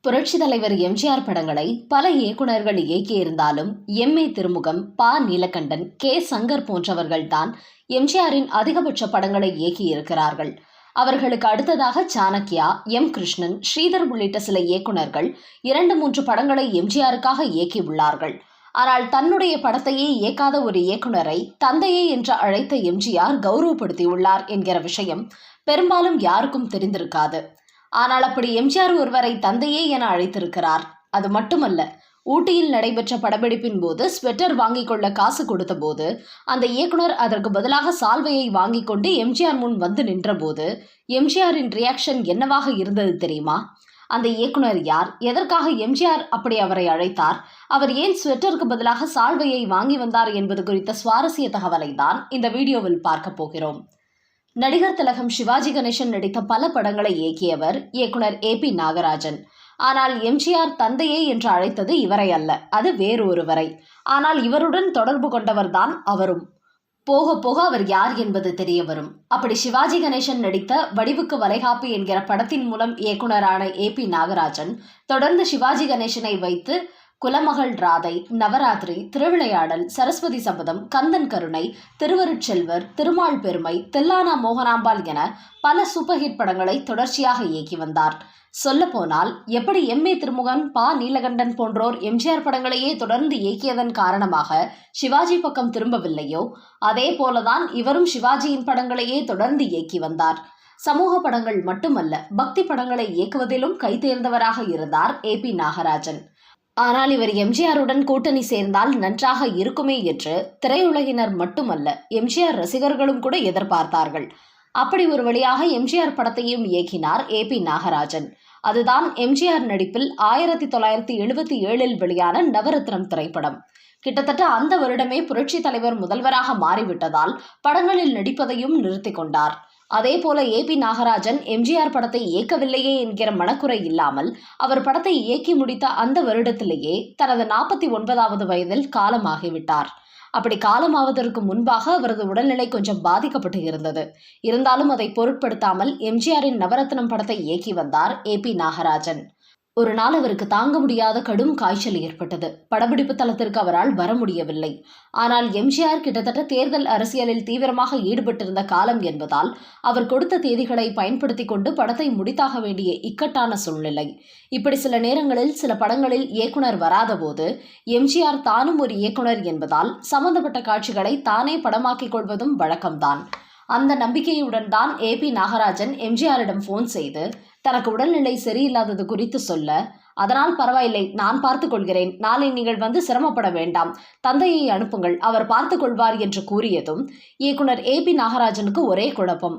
புரட்சி தலைவர் எம்ஜிஆர் படங்களை பல இயக்குநர்கள் இயக்கியிருந்தாலும் எம்.ஏ. திருமுகம், ப. நீலகண்டன், கே. சங்கர் போன்றவர்கள்தான் எம்ஜிஆரின் அதிகபட்ச படங்களை இயக்கியிருக்கிறார்கள். அவர்களுக்கு அடுத்ததாக சாணக்யா, எம். கிருஷ்ணன், ஸ்ரீதர் உள்ளிட்ட சில இயக்குநர்கள் 2-3 படங்களை எம்ஜிஆருக்காக இயக்கியுள்ளார்கள். ஆனால் தன்னுடைய படத்தையே இயக்காத ஒரு இயக்குனரை தந்தையே என்று அழைத்த எம்ஜிஆர் கௌரவப்படுத்தியுள்ளார் என்கிற விஷயம் பெரும்பாலும் யாருக்கும் தெரிந்திருக்காது. ஆனால் அப்படி எம்ஜிஆர் ஒருவரை தந்தையே என அழைத்திருக்கிறார். அது மட்டுமல்ல, ஊட்டியில் நடைபெற்ற படப்பிடிப்பின் போது ஸ்வெட்டர் வாங்கிக் கொள்ள காசு கொடுத்த போது அந்த இயக்குனர் அதற்கு பதிலாக சால்வையை வாங்கிக் கொண்டு எம்ஜிஆர் முன் வந்து நின்றபோது எம்ஜிஆரின் ரியாக்ஷன் என்னவாக இருந்தது தெரியுமா? அந்த இயக்குனர் யார்? எதற்காக எம்ஜிஆர் அப்படி அவரை அழைத்தார்? அவர் ஏன் ஸ்வெட்டருக்கு பதிலாக சால்வையை வாங்கி வந்தார் என்பது குறித்த சுவாரஸ்ய தகவலை தான் இந்த வீடியோவில் பார்க்க போகிறோம். நடிகர் திலகம் சிவாஜி கணேசன் நடித்த பல படங்களை இயக்கியவர் இயக்குனர் ஏ.பி. நாகராஜன். ஆனால் எம்ஜிஆர் தந்தையே என்று அழைத்தது இவரை அல்ல, அது வேறொருவரை. ஆனால் இவருடன் தொடர்பு கொண்டவர்தான் அவரும். போக போக அவர் யார் என்பது தெரிய வரும். அப்படி சிவாஜி கணேசன் நடித்த வடிவுக்கு வளைகாப்பு என்கிற படத்தின் மூலம் இயக்குனரான ஏ.பி. நாகராஜன் தொடர்ந்து சிவாஜி கணேசனை வைத்து குலமகள் ராதை, நவராத்திரி, திருவிளையாடல், சரஸ்வதி சபதம், கந்தன் கருணை, திருவருட்செல்வர், திருமால் பெருமை, தில்லானா மோகனாம்பாள் என பல சூப்பர் ஹிட் படங்களை தொடர்ச்சியாக இயக்கி வந்தார். சொல்லப்போனால் எப்படி எம்.ஏ. திருமுகன், ப. நீலகண்டன் போன்றோர் எம்ஜிஆர் படங்களையே தொடர்ந்து இயக்கியதன் காரணமாக சிவாஜி பக்கம் திரும்பவில்லையோ அதே போலதான் இவரும் சிவாஜியின் படங்களையே தொடர்ந்து இயக்கி வந்தார். சமூக படங்கள் மட்டுமல்ல, பக்தி படங்களை இயக்குவதிலும் கைதேர்ந்தவராக இருந்தார் ஏ.பி. நாகராஜன். ஆனால் இவர் எம்ஜிஆருடன் கூட்டணி சேர்ந்தால் நன்றாக இருக்குமே என்று திரையுலகினர் மட்டுமல்ல, எம்ஜிஆர் ரசிகர்களும் கூட எதிர்பார்த்தார்கள். அப்படி ஒரு வழியாக எம்ஜிஆர் படத்தையும் இயக்கினார் ஏ.பி. நாகராஜன். அதுதான் எம்ஜிஆர் நடிப்பில் 1977 வெளியான நவரத்னம் திரைப்படம். கிட்டத்தட்ட அந்த வருடமே புரட்சி தலைவர் முதல்வராக மாறிவிட்டதால் படங்களில் நடிப்பதையும் நிறுத்தி கொண்டார். அதே போல ஏ.பி. நாகராஜன் எம்ஜிஆர் படத்தை இயக்கவில்லையே என்கிற மனக்குறை இல்லாமல் அவர் படத்தை இயக்கி முடித்த அந்த வருடத்திலேயே தனது 49வது வயதில் காலமாகிவிட்டார். அப்படி காலமாவதற்கு முன்பாக அவரது உடல்நிலை கொஞ்சம் பாதிக்கப்பட்டு இருந்தது. இருந்தாலும் அதை பொருட்படுத்தாமல் எம்ஜிஆரின் நவரத்னம் படத்தை இயக்கி வந்தார் ஏ.பி. நாகராஜன். ஒரு நாள் அவருக்கு தாங்க முடியாத கடும் காய்ச்சல் ஏற்பட்டது. படப்பிடிப்பு தளத்திற்கு அவரால் வர முடியவில்லை. ஆனால் எம்ஜிஆர் கிட்டத்தட்ட தேர்தல் அரசியலில் தீவிரமாக ஈடுபட்டிருந்த காலம் என்பதால் அவர் கொடுத்த தேதிகளை பயன்படுத்தி கொண்டு படத்தை முடித்தாக வேண்டிய இக்கட்டான சூழ்நிலை. இப்படி சில நேரங்களில் சில படங்களில் இயக்குனர் வராத போது எம்ஜிஆர் தானும் ஒரு இயக்குனர் என்பதால் சம்பந்தப்பட்ட காட்சிகளை தானே படமாக்கிக் கொள்வதும் வழக்கம்தான். அந்த நம்பிக்கையுடன் தான் ஏ.பி. நாகராஜன் எம்ஜிஆரிடம் போன் செய்து தனக்கு உடல்நிலை சரியில்லாதது குறித்து சொல்ல, அதனால் பரவாயில்லை, நான் பார்த்துக் கொள்கிறேன், நாளை நீங்கள் வந்து சிரமப்பட வேண்டாம், தந்தையை அனுப்புங்கள், அவர் பார்த்துக் கொள்வார் என்று கூறியதும் இயக்குனர் ஏ.பி. நாகராஜனுக்கு ஒரே குழப்பம்.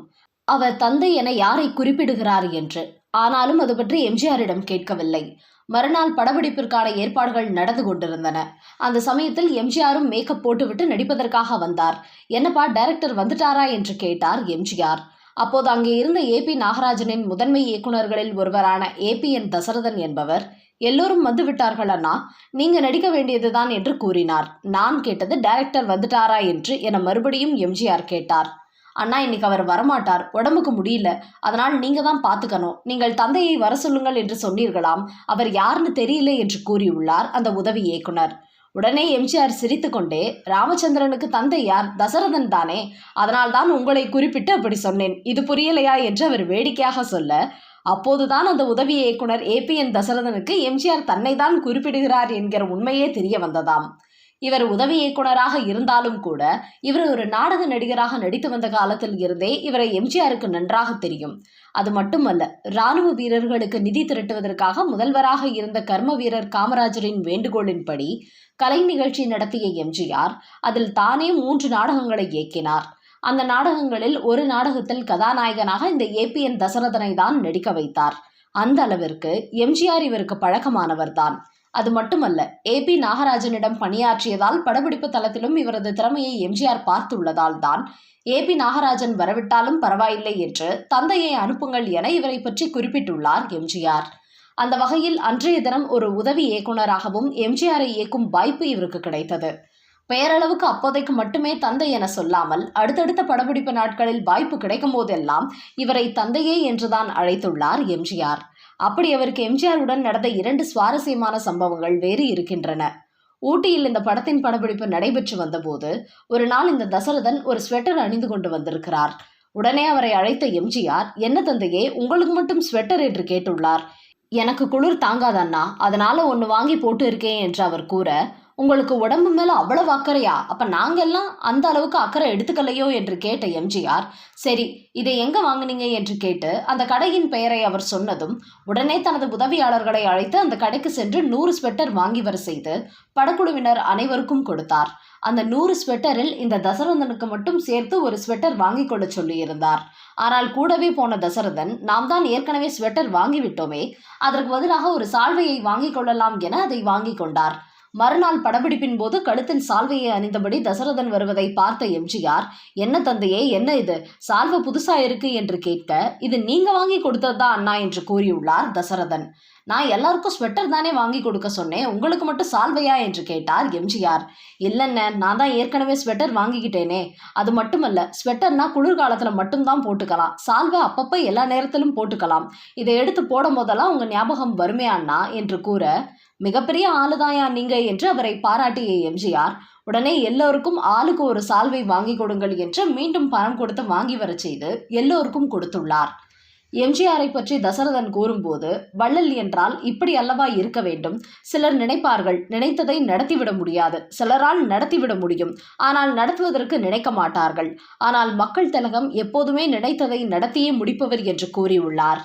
அவர் தந்தை என யாரை குறிப்பிடுகிறார் என்று. ஆனாலும் அது பற்றி எம்ஜிஆரிடம் கேட்கவில்லை. மறுநாள் படப்பிடிப்பிற்கான ஏற்பாடுகள் நடந்து கொண்டிருந்தன. அந்த சமயத்தில் எம்ஜிஆரும் மேக்கப் போட்டுவிட்டு நடிப்பதற்காக வந்தார். என்னப்பா, டைரக்டர் வந்துட்டாரா என்று கேட்டார் எம்ஜிஆர். அப்போது அங்கே இருந்த ஏ.பி. நாகராஜனின் முதன்மை இயக்குநர்களில் ஒருவரான ஏ.பி.என். தசரதன் என்பவர், எல்லோரும் வந்து விட்டார்கள் அண்ணா, நீங்க நடிக்க வேண்டியதுதான் என்று கூறினார். நான் கேட்டது டைரக்டர் வந்துட்டாரா என்று என மறுபடியும் எம்ஜிஆர் கேட்டார். அண்ணா, இன்னைக்கு அவர் வரமாட்டார், உடம்புக்கு முடியல, அதனால் நீங்க தான் பார்த்துக்கணும், நீங்கள் தந்தையை வர சொல்லுங்கள் என்று சொன்னீர்களாம், அவர் யாருன்னு தெரியல என்று கூறியுள்ளார் அந்த உதவி இயக்குனர். உடனே எம்ஜிஆர் சிரித்துக்கொண்டே, ராமச்சந்திரனுக்கு தந்தை யார்? தசரதன் தானே, அதனால் தான் உங்களை குறிப்பிட்டு அப்படி சொன்னேன், இது புரியலையா என்று அவர் வேடிக்கையாக சொல்ல, அப்போதுதான் அந்த உதவி இயக்குனர் ஏ.பி.என். தசரதனுக்கு எம்ஜிஆர் தன்னை தான் குறிப்பிடுகிறார் என்கிற உண்மையே தெரிய வந்ததாம். இவர் உதவி இயக்குனராக இருந்தாலும் கூட இவர் ஒரு நாடக நடிகராக நடித்து வந்த காலத்தில் இருந்தே இவரை எம்ஜிஆருக்கு நன்றாக தெரியும். அது மட்டுமல்ல, இராணுவ வீரர்களுக்கு நிதி திரட்டுவதற்காக முதல்வராக இருந்த கர்ம வீரர் காமராஜரின் வேண்டுகோளின்படி கலை நிகழ்ச்சி நடத்திய எம்ஜிஆர் அதில் தானே 3 நாடகங்களை இயக்கினார். அந்த நாடகங்களில் ஒரு நாடகத்தில் கதாநாயகனாக இந்த ஏ.பி.என். தசரதனை தான் நடிக்க வைத்தார். அந்த அளவிற்கு எம்ஜிஆர் இவருக்கு பழக்கமானவர்தான். அது மட்டுமல்ல, ஏ.பி. நாகராஜனிடம் பணியாற்றியதால் படப்பிடிப்பு தளத்திலும் இவரது திறமையை எம்ஜிஆர் பார்த்துள்ளதால் தான் ஏ.பி. நாகராஜன் வரவிட்டாலும் பரவாயில்லை என்று தந்தையை அனுப்புங்கள் என இவரை பற்றி குறிப்பிட்டுள்ளார் எம்ஜிஆர். அந்த வகையில் அன்றைய தினம் ஒரு உதவி இயக்குனராகவும் எம்ஜிஆரை இயக்கும் வாய்ப்பு இவருக்கு கிடைத்தது. பெயரளவுக்கு அப்போதைக்கு மட்டுமே தந்தை என சொல்லாமல் அடுத்தடுத்த படப்பிடிப்பு நாட்களில் வாய்ப்பு கிடைக்கும் போதெல்லாம் இவரை தந்தையே என்றுதான் அழைத்துள்ளார் எம்ஜிஆர். அப்படி அவருக்கு எம்ஜிஆருடன் நடந்த 2 சுவாரஸ்யமான சம்பவங்கள் வேறு இருக்கின்றன. ஊட்டியில் இந்த படத்தின் படப்பிடிப்பு நடைபெற்று வந்தபோது ஒரு நாள் இந்த தசரதன் ஒரு ஸ்வெட்டர் அணிந்து கொண்டு வந்திருக்கிறார். உடனே அவரை அழைத்த எம்ஜிஆர், "என்ன தந்தையே, உங்களுக்கு மட்டும் ஸ்வெட்டர்?" என்று கேட்டுள்ளார். "எனக்கு குளிர் தாங்காதண்ணா, அதனால ஒன்று வாங்கி போட்டு இருக்கேன்" என்று அவர் கூற, "உங்களுக்கு உடம்பு மேல அவ்வளவு அக்கறையா? அப்ப நாங்கெல்லாம் அந்த அளவுக்கு அக்கறை எடுத்துக்கலையோ?" என்று கேட்ட எம்ஜிஆர், "சரி, இதை எங்க வாங்குனீங்க?" என்று கேட்டு அந்த கடையின் பெயரை அவர் சொன்னதும் உடனே தனது உதவியாளர்களை அழைத்து அந்த கடைக்கு சென்று 100 ஸ்வெட்டர் வாங்கி வர செய்து படக்குழுவினர் அனைவருக்கும் கொடுத்தார். அந்த 100 ஸ்வெட்டரில் இந்த தசரதனுக்கு மட்டும் சேர்த்து ஒரு ஸ்வெட்டர் வாங்கி கொள்ள சொல்லியிருந்தார். ஆனால் கூடவே போன தசரதன், "நாம் தான் ஏற்கனவே ஸ்வெட்டர் வாங்கிவிட்டோமே, அதற்கு பதிலாக ஒரு சால்வையை வாங்கிக் கொள்ளலாம்" என அதை வாங்கிக் கொண்டார். மறுநாள் படப்பிடிப்பின் போது கழுத்தில் சால்வையை அணிந்தபடி தசரதன் வருவதை பார்த்த எம்ஜிஆர், "என்ன தந்தையே, என்ன இது, சால்வை புதுசா இருக்கு" என்று கேட்க, "இது நீங்க வாங்கி கொடுத்ததுதான் அண்ணா" என்று கூறியுள்ளார் தசரதன். "நான் எல்லாருக்கும் ஸ்வெட்டர் தானே வாங்கி கொடுக்க சொன்னேன், உங்களுக்கு மட்டும் சால்வையா?" என்று கேட்டார் எம்ஜிஆர். "இல்லைண்ணே, நான் தான் ஏற்கனவே ஸ்வெட்டர் வாங்கிக்கிட்டேனே. அது மட்டுமல்ல, ஸ்வெட்டர்னா குளிர்காலத்துல மட்டும்தான் போட்டுக்கலாம், சால்வை அப்பப்ப எல்லா நேரத்திலும் போட்டுக்கலாம். இதை எடுத்து போடும் போதெல்லாம் உங்க ஞாபகம் வருமே அண்ணா" என்று கூற, "மிகப்பெரிய ஆளுதாயா நீங்க" என்று அவரை பாராட்டிய எம்ஜிஆர், உடனே எல்லோருக்கும் ஆளுக்கு ஒரு சால்வை வாங்கி கொடுங்கள் என்று மீண்டும் பணம் கொடுத்து வாங்கி வரச் செய்து எல்லோருக்கும் கொடுத்துள்ளார். எம்ஜிஆரை பற்றி தசரதன் கூறும்போது, "வள்ளல் என்றால் இப்படி அல்லவா இருக்க வேண்டும்? சிலர் நினைப்பார்கள், நினைத்ததை நடத்திவிட முடியாது. சிலரால் நடத்திவிட முடியும், ஆனால் நடத்துவதற்கு நினைக்க மாட்டார்கள். ஆனால் மக்கள் திலகம் எப்போதுமே நினைத்ததை நடத்தியே முடிப்பவர்" என்று கூறியுள்ளார்.